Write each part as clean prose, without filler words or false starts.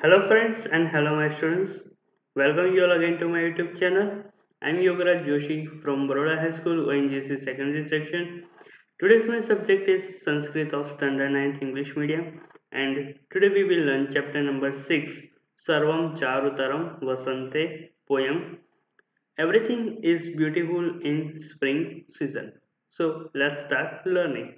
Hello friends and hello my students. Welcome you all again to my YouTube channel. I'm Yogaraj Joshi from Baroda High School ONGC secondary section. Today's my subject is Sanskrit of Standard 9th English Medium, and today we will learn chapter number 6, Sarvam Charutaram Vasante poem. Everything is beautiful in spring season. So let's start learning.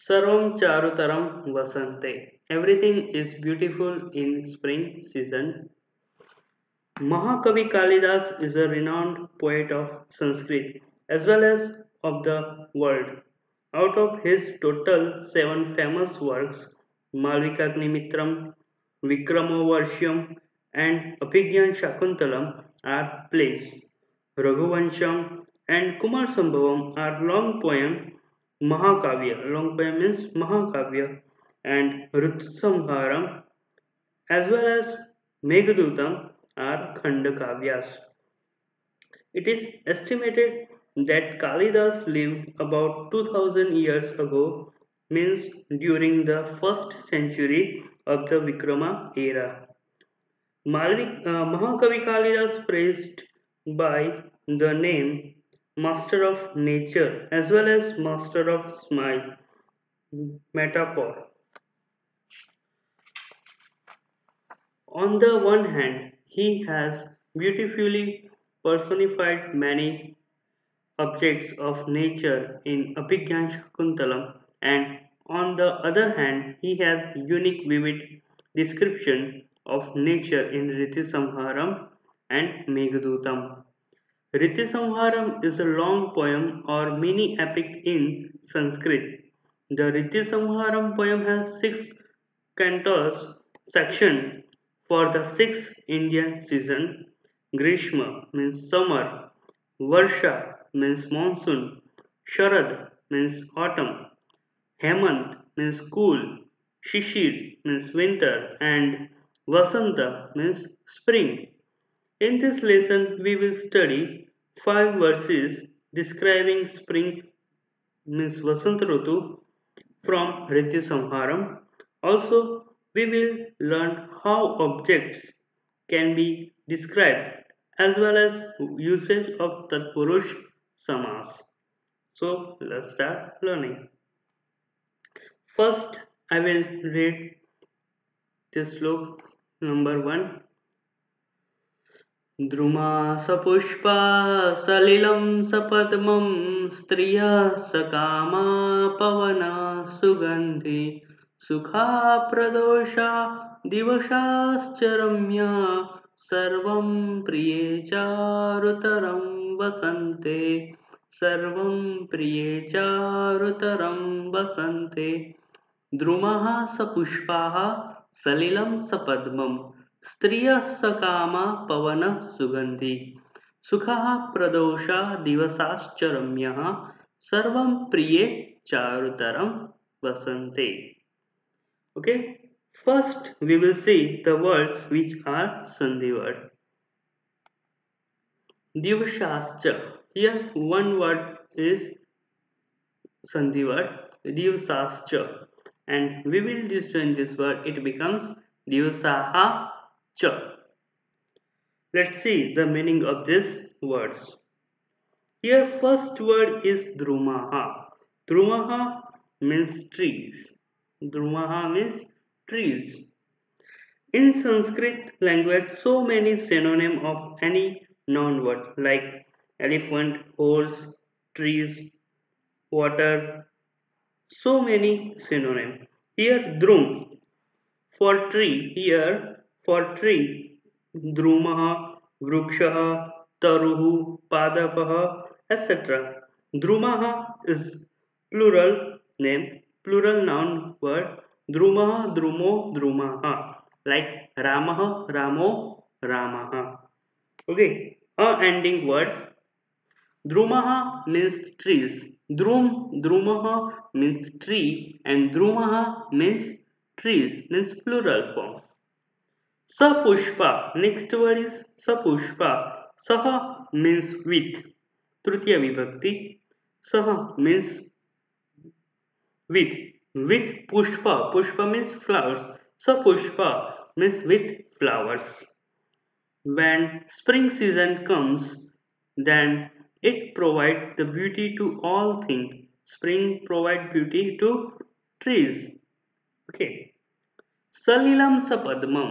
Sarvam Charutaram Vasante. Everything is beautiful in spring season. Mahakavi Kalidas is a renowned poet of Sanskrit as well as of the world. Out of his total 7 famous works, Malvikagnimithram, Vikramavarsham, and Abhigyan Shakuntalam are plays. Raghuvansham and Kumar Sambhavam are long poem Mahakavya. Long poem means Mahakavya, and Rutsamharam as well as Meghadutam are Khandakavyas. It is estimated that Kalidas lived about 2000 years ago, means during the first century of the Vikrama era. Mahakavi Kalidas praised by the name Master of Nature as well as Master of Smile metaphor. On the one hand, he has beautifully personified many objects of nature in Abhigyan Shakuntalam, and on the other hand, he has unique vivid description of nature in Ritisamharam and Meghadutam. Ritisamharam is a long poem or mini epic in Sanskrit. The Ritisamharam poem has 6 cantos section for the 6 Indian season. Grishma means summer, Varsha means monsoon, Sharad means autumn, Hemant means cool, Shishir means winter, and Vasanta means spring. In this lesson, we will study 5 verses describing spring means Vasanta Rutu from Ritu Samharam. Also, we will learn how objects can be described as well as usage of Tatpurush Samas. So, let's start learning. First, I will read this slok number 1. द्रुमा सपुष्पा सलिलं सपद्मं स्त्रियः सकामा पवना सुगन्धि सुखा प्रदोषा दिवसाश्च रम्या सर्वं प्रिये चारुतरं वसन्ते सर्वं प्रिये चारुतरं वसन्ते द्रुमः सपुष्पाः सलिलं सपद्मम् स्त्रियः सकामा पवनः सुगन्धि सुखः प्रदोषा दिवसाश्च रम्यः सर्वं प्रिये चारुतरं वसन्ते. Okay, first we will see the words which are sandhi word. Divasascha. Here one word is sandhi word divasascha, and we will disjoin this word. It becomes divsaha cha. Let's see the meaning of these words. Here first word is drumaha. Drumaha means trees. Drumaha means trees. In Sanskrit language, so many synonyms of any noun word like elephant, horse, trees, water, so many synonyms. Here drum for tree, here for tree, drumaha, vrukshaha, taruhu, padapaha, etc. Drumaha is plural name, plural noun word. Drumaha, drumo, drumaha. Like Ramaha, Ramo, Ramaha. Okay, a ending word. Drumaha means trees. Drumaha means tree, and Drumaha means trees, means plural form. Sapushpa. Next word is Sapushpa. Saha means with. Tritiya vibhakti. Saha means with with pushpa. Pushpa means flowers, so pushpa means with flowers. When spring season comes, then it provides the beauty to all things. Spring provides beauty to trees. Okay. Salilam sapadmam.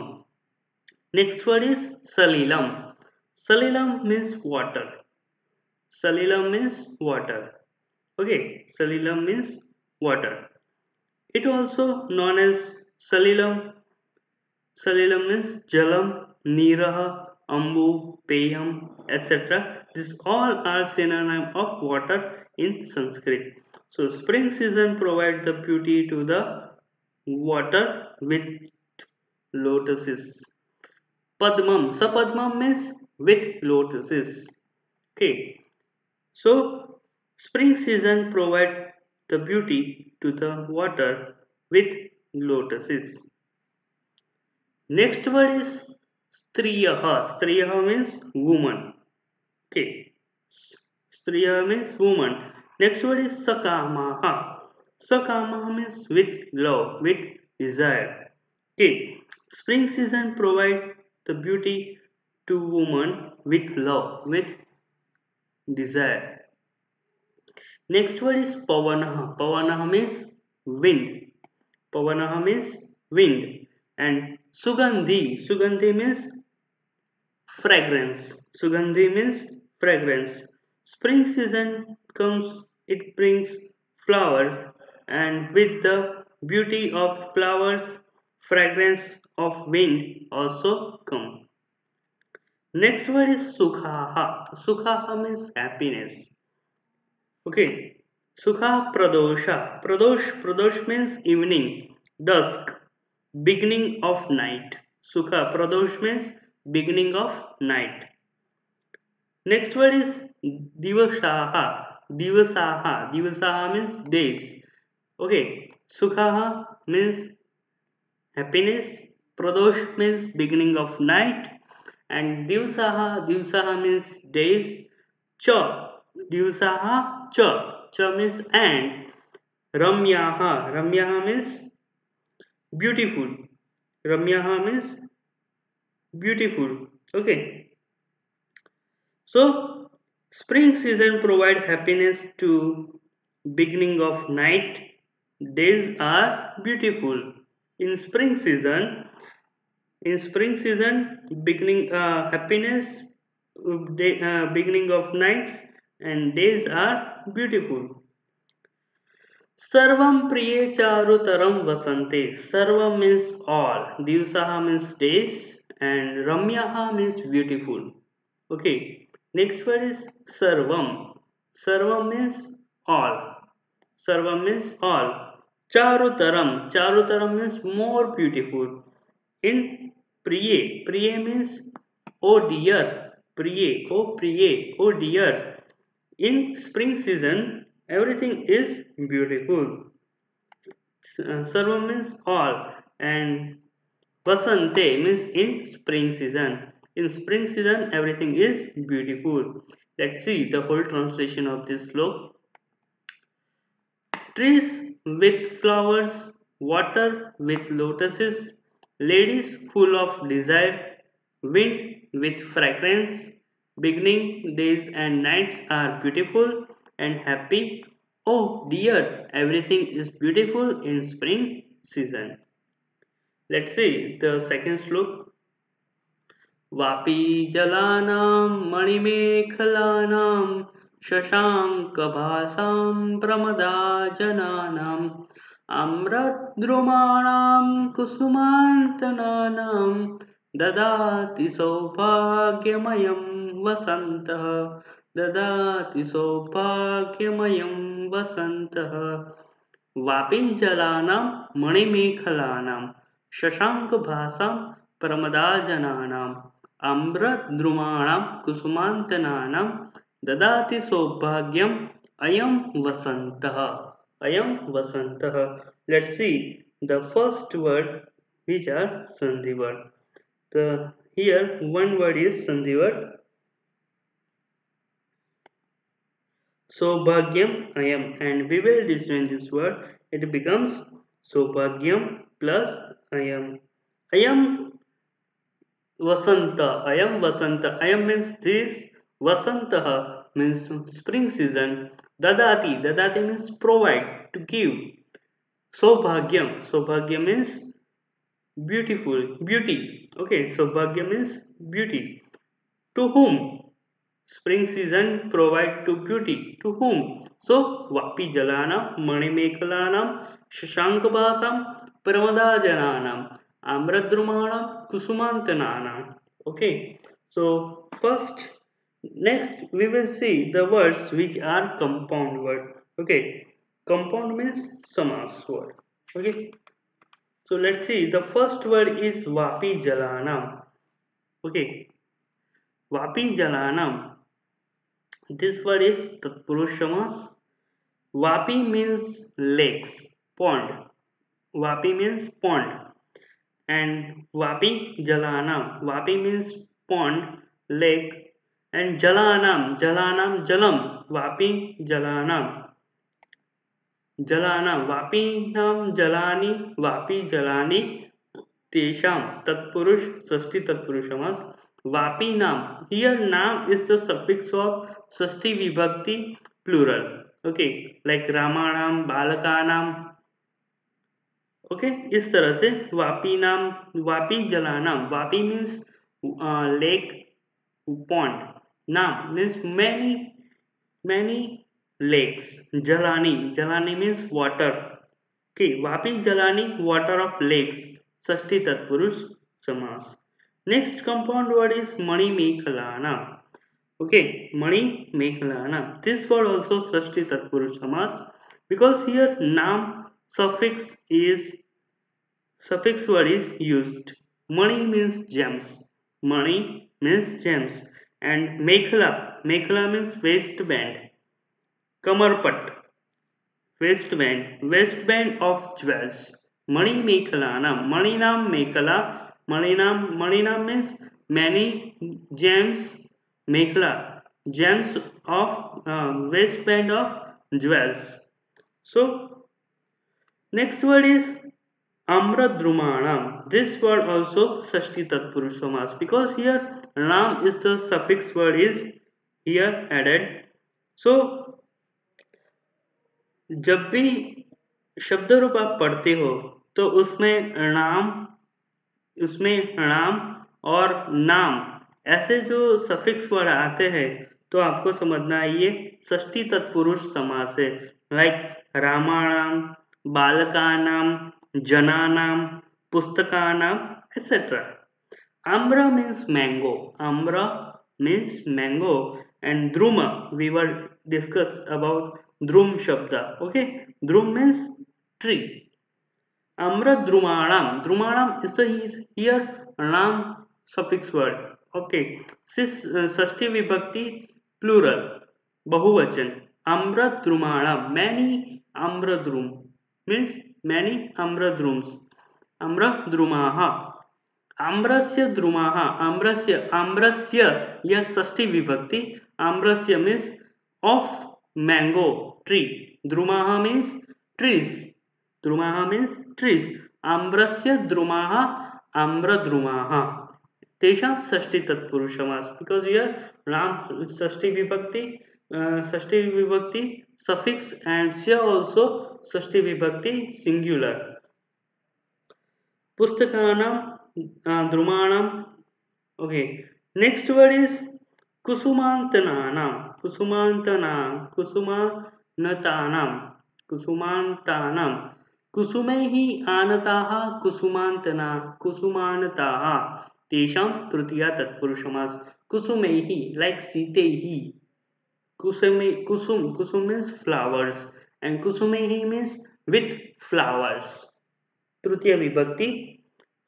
Next word is salilam. Salilam means water. Salilam means water. Okay. Salilam means water. It also known as salilam. Salilam means jalam, niraha, ambu, peyam, etc. These all are synonym of water in Sanskrit. So spring season provides the beauty to the water with lotuses. Padmam. Sapadmam means with lotuses. Okay. So spring season provides the beauty to the water with lotuses. Next word is Striyaha. Striyaha means woman. Okay. Striyaha means woman. Next word is Sakamaha. Sakamaha means with love, with desire. Okay. Spring season provide the beauty to woman with love, with desire. Next word is Pavanaha. Pavanaha means wind. Pavanaha means wind. And Sugandhi. Sugandhi means fragrance. Sugandhi means fragrance. Spring season comes, it brings flowers, and with the beauty of flowers, fragrance of wind also come. Next word is Sukhaha. Sukhaha means happiness. Okay. Sukha Pradosha. Pradosh means evening, dusk, beginning of night. Sukha Pradosh means beginning of night. Next word is Divasaha. Divasaha. Divasaha means days. Okay. Sukhaha means happiness. Pradosh means beginning of night. And Divsaha. Divsaha means days. Cha. Divsaha. Cha. Cha means and. Ramyaha. Ramyaha means beautiful. Ramyaha means beautiful. Okay. So spring season provide happiness to beginning of night. Days are beautiful. In spring season, beginning happiness, beginning of nights and days are beautiful. Sarvam priye charutaram vasante. Sarvam means all. Divsaha means days and Ramyaha means beautiful. Okay. Next word is sarvam. Sarvam means all. Sarvam means all. Charutaram. Charutaram means more beautiful. In priye. Priye means oh dear. Priye. Oh priye. Oh dear. In spring season, everything is beautiful. Sarva means all, and Vasante means in spring season. In spring season, everything is beautiful. Let's see the whole translation of this sloka. Trees with flowers, water with lotuses, ladies full of desire, wind with fragrance, beginning days and nights are beautiful and happy. Oh dear, everything is beautiful in spring season. Let's see the second sloka. Vapi जलानां मणिमेखलानां शशाङ्कभासां प्रमदाजनानाम् आम्रद्रुमाणां कुसुमान्तनानां ददाति सौभाग्यमयं वसन्तः ददाति सौभाग्यमयं वसन्तः वापीजलानां मणिमेखलानां शशाङ्कभासां प्रमदाजनानाम् आम्रद्रुमाणां कुसुमान्तनानां ददाति सौभाग्यम् अयं वसन्तः. Ayam vasantah. Let's see the first word, which are sandhi word. The here one word is sandhi word. Sobhagyam ayam, and we will disjoin this word it becomes Sobhagyam plus Ayam. Ayam Vasanta. Ayam Vasanta. Ayam means this. Vasantaha means spring season. Dadati. Dadati means provide, to give. Sobhagyam. Sobhagyam means beautiful, beauty. Okay, Sobhagya means beauty. To whom? Spring season provide to beauty. To whom? So, Vapi Jalanam, Manimekalanam, Shashankabasam, Pramada Jananam, Amradrumanam, Kusumantananam. Okay, so first, next we will see the words which are compound word. Okay, compound means samas word. Okay, so let's see. The first word is Vapi Jalanam. Okay, Vapi Jalanam. This word is Tatpurushamas. Vapi means lakes, pond. Vapi means pond. And Vapi Jalanam. Vapi means pond, lake. And Jalanam. Jalanam Jalam. Vapi Jalanam. Jalana. Vapi nam Jalani. Vapi Jalani. Tesham Tatpurush Sasti Tatpurushamas. Vapi Nam. Here Nam is the suffix of Sasti Vibhakti plural. Okay, like Ramanam, Balakanam. Okay, इस तरह से वापी नाम वापी जलानाम वापी means lake pond नाम means many lakes jalani jalani means water okay vapi jalani water of lakes षष्ठी तत्पुरुष समास next compound word is mani mekhalana okay mani mekhalana this word also षष्ठी तत्पुरुष समास because here naam suffix word is used mani means gems mani means gems and mekhla means waistband kamarpat waistband of jewels mani mekhalana mani nam means many gems mekhla gems of waistband of jewels so next word is Amradrumanam. This word also Sashti Tatpurush Samas because here Ram is the suffix word is here added. So जब भी शब्द रूप आप पढ़ते हो तो उसमें नाम और नाम ऐसे जो सफिक्स वर्ड आते हैं तो आपको समझना है ये षष्ठी तत्पुरुष समास है like रामाणाम बालकानाम जनानाम पुस्तकानाम etc. Amra means mango. Amra means mango and druma we were discussed about drum shabda. Okay, drum means tree. Amradrumanam. Drumanam is here nam suffix word. Okay. Sashti vibhakti plural. Bahuvachan. Amradrumanam. Many amradrum. Means many amradrums. Amradrumaha. Amrasya drumaha. Amrasya. Yes, Sashti vibhakti. Amrasya means of mango tree. Drumaha means trees. Drumaha means trees. Ambrasya drumaha, amradrumaha. Tesham षष्ठी तत्पुरुष समास because here Ram Shashthi vibhakti suffix and Sya also Shashthi vibhakti singular. Pustakanam, drumanam. Okay. Next word is kusumantananam. Kusumantanam. Kusumantanam. Kusumehi anataha kusumanataha. Tesham tritiya tatpurushamass. Kusumehi like sitehi. Kusum means flowers and kusumehi means with flowers. तृतीय विभक्ति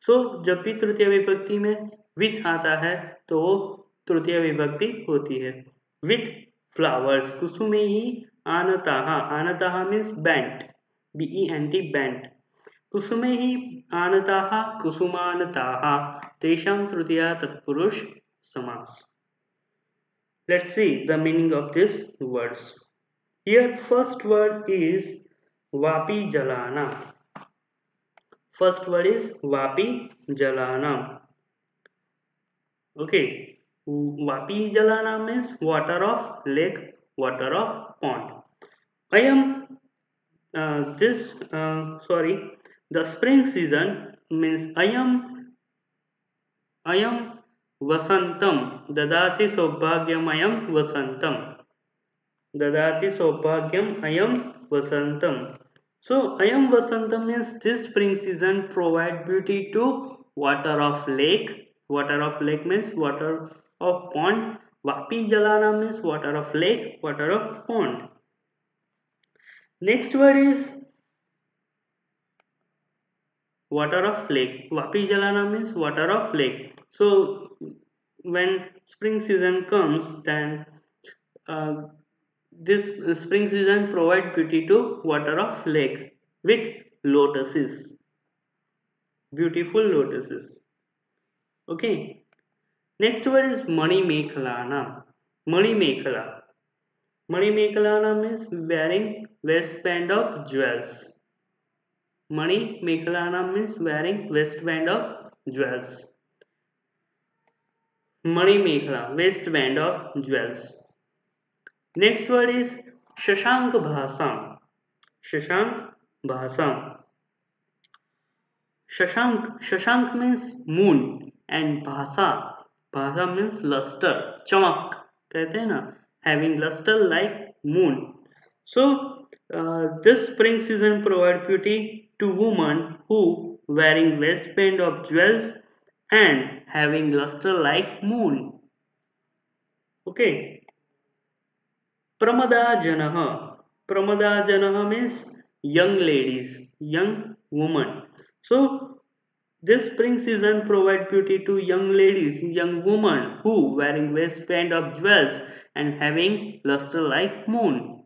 सो जब भी तृतीय विभक्ति में with आता है तो वो तृतीय विभक्ति होती है विथ फ्लावर्स कुसुमे ही आनताहा मीन्स बैंड BENT बैंड कुसुमे ही आनताहा कुसुमानताहा तेषां तृतीया तत्पुरुष समास let's see the meaning of these words here first word is Vapi Jalana. First word is Vapi Jalana. Okay. Vapi Jalana means water of lake, water of pond. I am this sorry. The spring season means I am Vasantam Dadati Saubhagyam Vasantam. Dadati Saubhagyam Vasantam. So Vasantam means this spring season provide beauty to water of lake. Water of lake means water of pond. Vapi Jalana means water of lake, water of pond. Next word is water of lake. Vapi Jalana means water of lake. So when spring season comes, then uh, this spring season provide beauty to water of lake with lotuses, beautiful lotuses. Okay. Next word is Mani Mekhalana. Mani Mekhala. Mani Mekhalana means wearing waistband of jewels. Mani Mekhalana means wearing waistband of jewels. Mani Mekhala, waistband of jewels. Next word is Shashank Bhasam. Shashank Bhasam. Shashank means moon and Bhasa means luster, chamak कहते हैं ना, having luster like moon. So this spring season provide beauty to women who wearing waistband of jewels and having luster like moon. Okay. Pramada means young ladies, young woman. So this spring season provide beauty to young ladies, young women who wearing waistband of jewels and having luster like moon.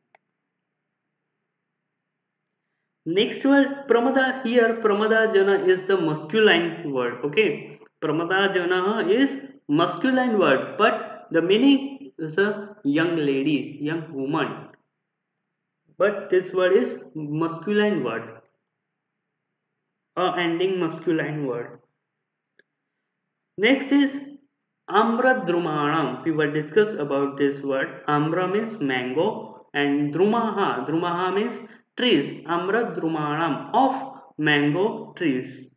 Next word Pramada. Here Pramada Jana is the masculine word. Okay, Pramada Jana is masculine word, but the meaning is a young ladies, young woman. But this word is masculine word, a ending masculine word. Next is Amradrumanam. We will discuss about this word. Amra means mango and Drumaha means trees. Amradrumanam of mango trees.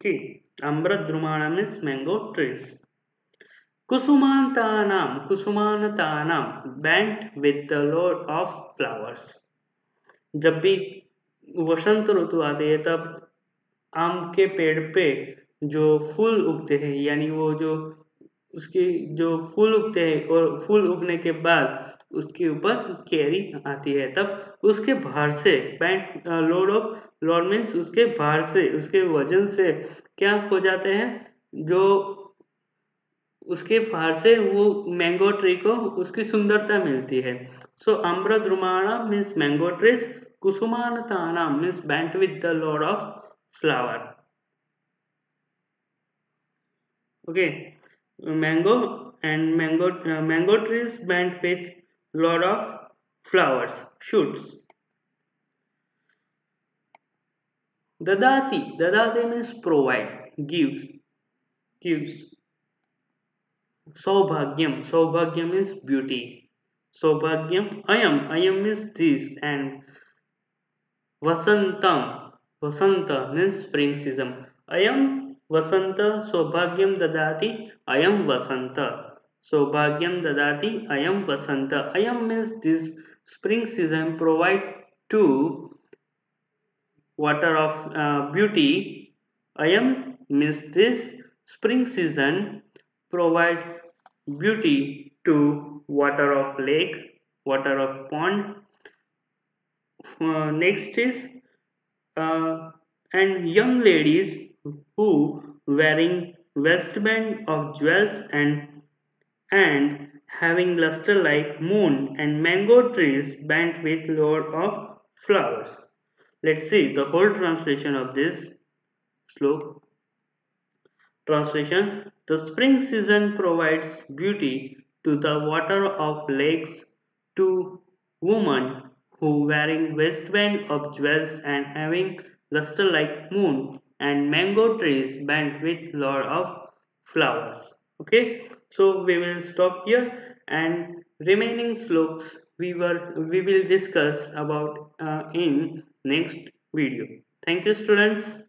Okay. Amradrumanam means mango trees. Kusumantanam bent with the load of flowers. जब भी वसंत ऋतु आती है तब आम के पेड़ पे जो फूल उगते हैं, यानी वो जो उसकी जो फूल उगते हैं और फूल उगने के बाद उसके ऊपर कैरी आती है, तब उसके भार से पैंट लोड मीन्स उसके भार से, उसके वजन से क्या हो जाते हैं, जो उसके फार से वो मैंगो ट्री को उसकी सुंदरता मिलती है. सो आम्रद्रुमाणा मीन्स मैंगो ट्रीज. कुसुमानताना means bent with the lord of flower. Okay, mango and mango trees bent with lot of flowers, shoots. Dadati means provide, gives. Saubhagyam means beauty. Ayam means this, and Vasanta means spring season. Ayam Vasanta Sobhagyam Dadati Ayam Vasanta. Sobhagyam Dadati Ayam Vasanta. Ayam means this spring season provide two water of beauty. Ayam means this spring season provide beauty to water of lake, water of pond. Next is uh, and young ladies who wearing waistband of jewels and having luster like moon and mango trees bent with load of flowers. Let's see the whole translation of this slok. Translation: the spring season provides beauty to the water of lakes to women who wearing waistband of jewels and having luster like moon, and mango trees bent with lot of flowers. Okay, so we will stop here, and remaining slopes we will discuss about in next video. Thank you, students.